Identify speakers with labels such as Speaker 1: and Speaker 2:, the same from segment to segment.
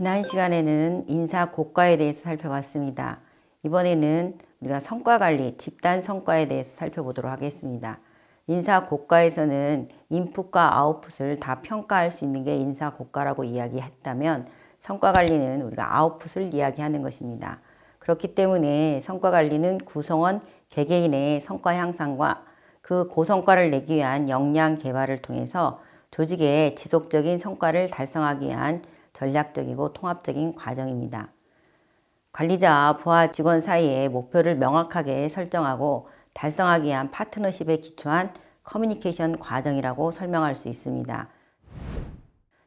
Speaker 1: 지난 시간에는 인사 고과에 대해서 살펴봤습니다. 이번에는 우리가 성과관리, 집단 성과에 대해서 살펴보도록 하겠습니다. 인사 고과에서는 인풋과 아웃풋을 다 평가할 수 있는 게 인사 고과라고 이야기했다면 성과관리는 우리가 아웃풋을 이야기하는 것입니다. 그렇기 때문에 성과관리는 구성원 개개인의 성과 향상과 그 고성과를 내기 위한 역량 개발을 통해서 조직의 지속적인 성과를 달성하기 위한 전략적이고 통합적인 과정입니다. 관리자와 부하 직원 사이의 목표를 명확하게 설정하고 달성하기 위한 파트너십에 기초한 커뮤니케이션 과정이라고 설명할 수 있습니다.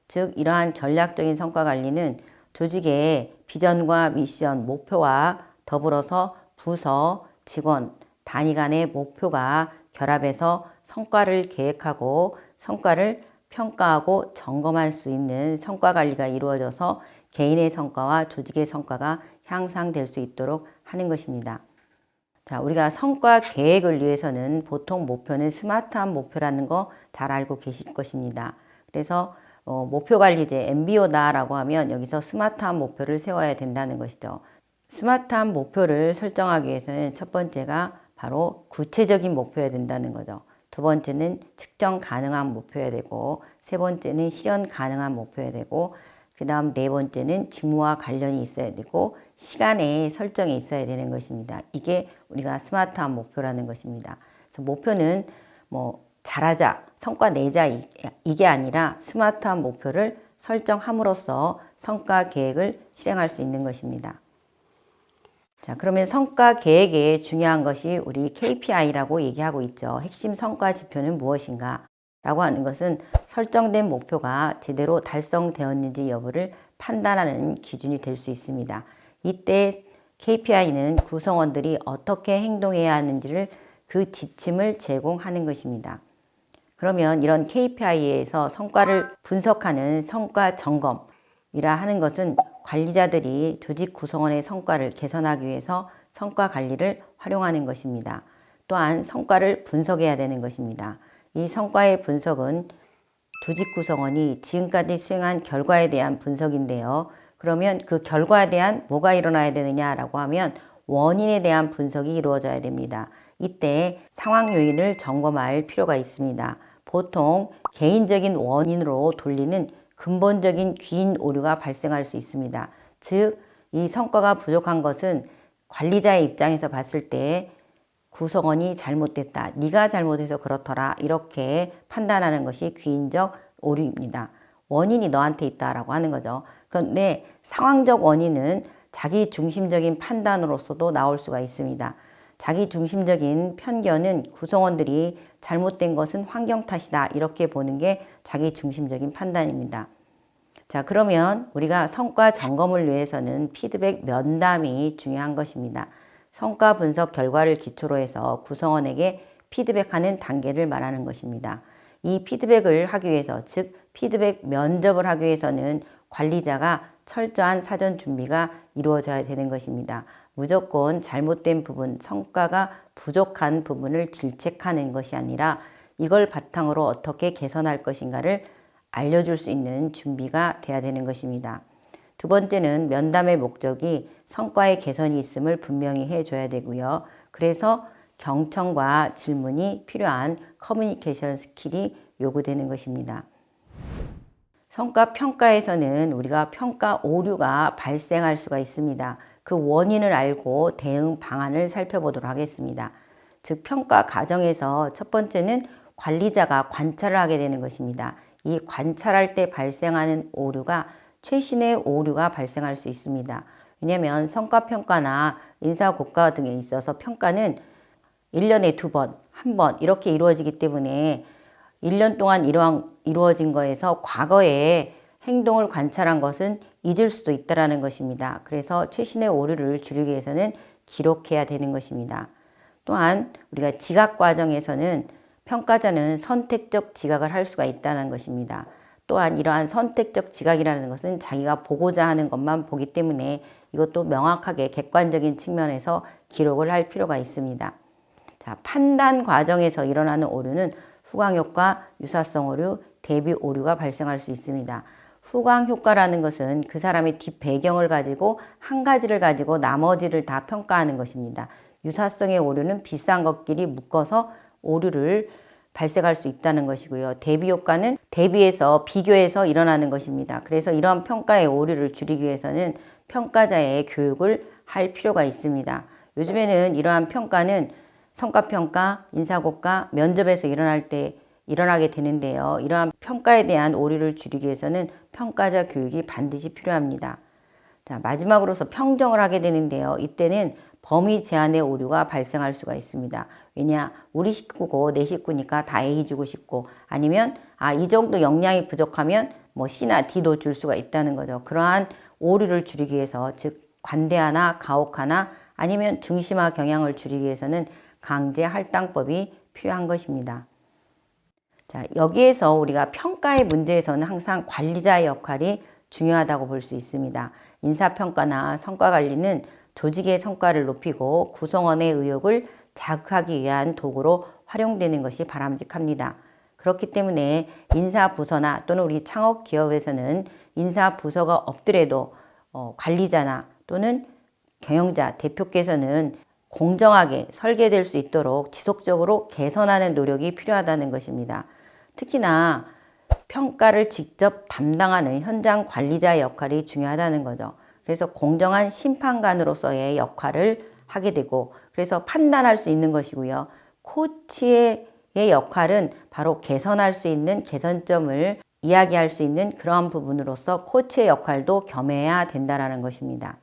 Speaker 1: 즉 이러한 전략적인 성과 관리는 조직의 비전과 미션, 목표와 더불어서 부서, 직원, 단위 간의 목표가 결합해서 성과를 계획하고 성과를 평가하고 점검할 수 있는 성과 관리가 이루어져서 개인의 성과와 조직의 성과가 향상될 수 있도록 하는 것입니다. 자, 우리가 성과 계획을 위해서는 보통 목표는 스마트한 목표라는 거 잘 알고 계실 것입니다. 그래서 목표 관리제 MBO다라고 하면 여기서 스마트한 목표를 세워야 된다는 것이죠. 스마트한 목표를 설정하기 위해서는 첫 번째가 바로 구체적인 목표여야 된다는 거죠. 두 번째는 측정 가능한 목표여야 되고, 세 번째는 실현 가능한 목표여야 되고, 그 다음 네 번째는 직무와 관련이 있어야 되고, 시간의 설정이 있어야 되는 것입니다. 이게 우리가 스마트한 목표라는 것입니다. 그래서 목표는 잘하자, 성과 내자 이게 아니라 스마트한 목표를 설정함으로써 성과 계획을 실행할 수 있는 것입니다. 자, 그러면 성과 계획에 중요한 것이 우리 KPI라고 얘기하고 있죠. 핵심 성과 지표는 무엇인가? 라고 하는 것은 설정된 목표가 제대로 달성되었는지 여부를 판단하는 기준이 될 수 있습니다. 이때 KPI는 구성원들이 어떻게 행동해야 하는지를 그 지침을 제공하는 것입니다. 그러면 이런 KPI에서 성과를 분석하는 성과 점검이라 하는 것은 관리자들이 조직 구성원의 성과를 개선하기 위해서 성과 관리를 활용하는 것입니다. 또한 성과를 분석해야 되는 것입니다. 이 성과의 분석은 조직 구성원이 지금까지 수행한 결과에 대한 분석인데요. 그러면 그 결과에 대한 뭐가 일어나야 되느냐라고 하면 원인에 대한 분석이 이루어져야 됩니다. 이때 상황 요인을 점검할 필요가 있습니다. 보통 개인적인 원인으로 돌리는 근본적인 귀인 오류가 발생할 수 있습니다. 즉, 이 성과가 부족한 것은 관리자의 입장에서 봤을 때 구성원이 잘못됐다, 네가 잘못해서 그렇더라 이렇게 판단하는 것이 귀인적 오류입니다. 원인이 너한테 있다라고 하는 거죠. 그런데 상황적 원인은 자기 중심적인 판단으로서도 나올 수가 있습니다. 자기 중심적인 편견은 구성원들이 잘못된 것은 환경 탓이다 이렇게 보는 게 자기 중심적인 판단입니다. 자, 그러면 우리가 성과 점검을 위해서는 피드백 면담이 중요한 것입니다. 성과 분석 결과를 기초로 해서 구성원에게 피드백하는 단계를 말하는 것입니다. 이 피드백을 하기 위해서, 즉 피드백 면접을 하기 위해서는 관리자가 철저한 사전 준비가 이루어져야 되는 것입니다. 무조건 잘못된 부분, 성과가 부족한 부분을 질책하는 것이 아니라 이걸 바탕으로 어떻게 개선할 것인가를 알려줄 수 있는 준비가 돼야 되는 것입니다. 두 번째는 면담의 목적이 성과의 개선이 있음을 분명히 해줘야 되고요. 그래서 경청과 질문이 필요한 커뮤니케이션 스킬이 요구되는 것입니다. 성과 평가에서는 우리가 평가 오류가 발생할 수가 있습니다. 그 원인을 알고 대응 방안을 살펴보도록 하겠습니다. 즉 평가 과정에서 첫 번째는 관리자가 관찰을 하게 되는 것입니다. 이 관찰할 때 발생하는 오류가 최신의 오류가 발생할 수 있습니다. 왜냐하면 성과평가나 인사고과 등에 있어서 평가는 1년에 2번, 1번 이렇게 이루어지기 때문에 1년 동안 이루어진 거에서 과거의 행동을 관찰한 것은 잊을 수도 있다는 것입니다. 그래서 최신의 오류를 줄이기 위해서는 기록해야 되는 것입니다. 또한 우리가 지각 과정에서는 평가자는 선택적 지각을 할 수가 있다는 것입니다. 또한 이러한 선택적 지각이라는 것은 자기가 보고자 하는 것만 보기 때문에 이것도 명확하게 객관적인 측면에서 기록을 할 필요가 있습니다. 자, 판단 과정에서 일어나는 오류는 후광효과, 유사성 오류, 대비 오류가 발생할 수 있습니다. 후광 효과라는 것은 그 사람의 뒷배경을 가지고 한 가지를 가지고 나머지를 다 평가하는 것입니다. 유사성의 오류는 비슷한 것끼리 묶어서 오류를 발생할 수 있다는 것이고요. 대비 효과는 대비해서 비교해서 일어나는 것입니다. 그래서 이러한 평가의 오류를 줄이기 위해서는 평가자의 교육을 할 필요가 있습니다. 요즘에는 이러한 평가는 성과평가, 인사고과, 면접에서 일어나게 되는데요. 이러한 평가에 대한 오류를 줄이기 위해서는 평가자 교육이 반드시 필요합니다. 자, 마지막으로서 평정을 하게 되는데요. 이때는 범위 제한의 오류가 발생할 수가 있습니다. 왜냐, 우리 식구고 내 식구니까 다 A 주고 싶고, 아니면 이 정도 역량이 부족하면 뭐 C나 D도 줄 수가 있다는 거죠. 그러한 오류를 줄이기 위해서, 즉 관대하나 가혹하나 아니면 중심화 경향을 줄이기 위해서는 강제 할당법이 필요한 것입니다. 자, 여기에서 우리가 평가의 문제에서는 항상 관리자의 역할이 중요하다고 볼 수 있습니다. 인사평가나 성과관리는 조직의 성과를 높이고 구성원의 의욕을 자극하기 위한 도구로 활용되는 것이 바람직합니다. 그렇기 때문에 인사부서나 또는 우리 창업기업에서는 인사부서가 없더라도 관리자나 또는 경영자, 대표께서는 공정하게 설계될 수 있도록 지속적으로 개선하는 노력이 필요하다는 것입니다. 특히나 평가를 직접 담당하는 현장 관리자의 역할이 중요하다는 거죠. 그래서 공정한 심판관으로서의 역할을 하게 되고, 그래서 판단할 수 있는 것이고요. 코치의 역할은 바로 개선할 수 있는 개선점을 이야기할 수 있는 그러한 부분으로서 코치의 역할도 겸해야 된다는 것입니다.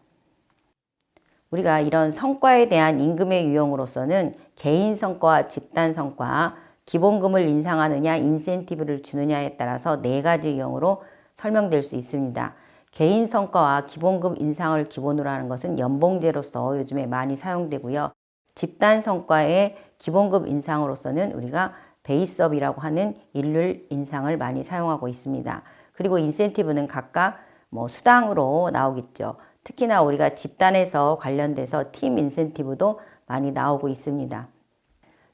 Speaker 1: 우리가 이런 성과에 대한 임금의 유형으로서는 개인 성과와 집단 성과, 기본금을 인상하느냐 인센티브를 주느냐에 따라서 4가지 유형으로 설명될 수 있습니다. 개인 성과와 기본금 인상을 기본으로 하는 것은 연봉제로서 요즘에 많이 사용되고요. 집단 성과의 기본금 인상으로서는 우리가 베이스업이라고 하는 일률 인상을 많이 사용하고 있습니다. 그리고 인센티브는 각각 수당으로 나오겠죠. 특히나 우리가 집단에서 관련돼서 팀 인센티브도 많이 나오고 있습니다.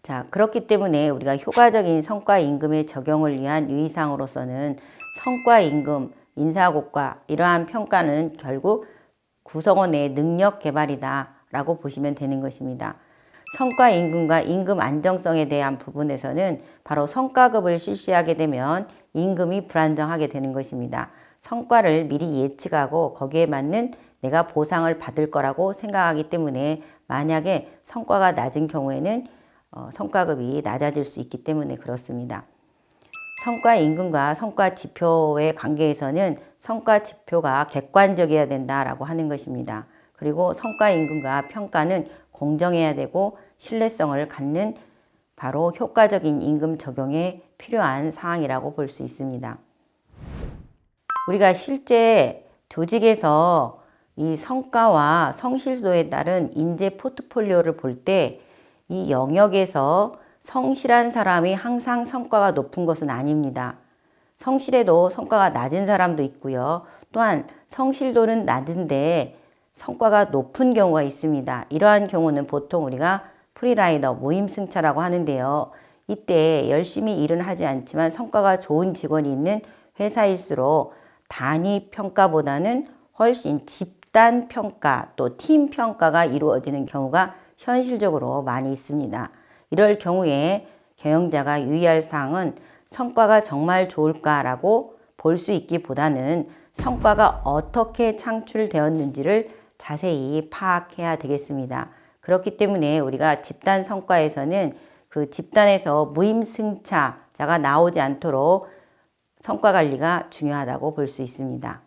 Speaker 1: 자, 그렇기 때문에 우리가 효과적인 성과 임금의 적용을 위한 유의사항으로서는 성과 임금, 인사고과 이러한 평가는 결국 구성원의 능력 개발이다 라고 보시면 되는 것입니다. 성과 임금과 임금 안정성에 대한 부분에서는 바로 성과급을 실시하게 되면 임금이 불안정하게 되는 것입니다. 성과를 미리 예측하고 거기에 맞는 내가 보상을 받을 거라고 생각하기 때문에 만약에 성과가 낮은 경우에는 성과급이 낮아질 수 있기 때문에 그렇습니다. 성과 임금과 성과 지표의 관계에서는 성과 지표가 객관적이어야 된다라고 하는 것입니다. 그리고 성과 임금과 평가는 공정해야 되고 신뢰성을 갖는 바로 효과적인 임금 적용에 필요한 사항이라고 볼 수 있습니다. 우리가 실제 조직에서 이 성과와 성실도에 따른 인재 포트폴리오를 볼 때 이 영역에서 성실한 사람이 항상 성과가 높은 것은 아닙니다. 성실해도 성과가 낮은 사람도 있고요. 또한 성실도는 낮은데 성과가 높은 경우가 있습니다. 이러한 경우는 보통 우리가 프리라이더, 무임승차라고 하는데요. 이때 열심히 일은 하지 않지만 성과가 좋은 직원이 있는 회사일수록 단위 평가보다는 훨씬 집단 평가 또 팀 평가가 이루어지는 경우가 현실적으로 많이 있습니다. 이럴 경우에 경영자가 유의할 사항은 성과가 정말 좋을까라고 볼 수 있기보다는 성과가 어떻게 창출되었는지를 자세히 파악해야 되겠습니다. 그렇기 때문에 우리가 집단 성과에서는 그 집단에서 무임승차자가 나오지 않도록 성과 관리가 중요하다고 볼 수 있습니다.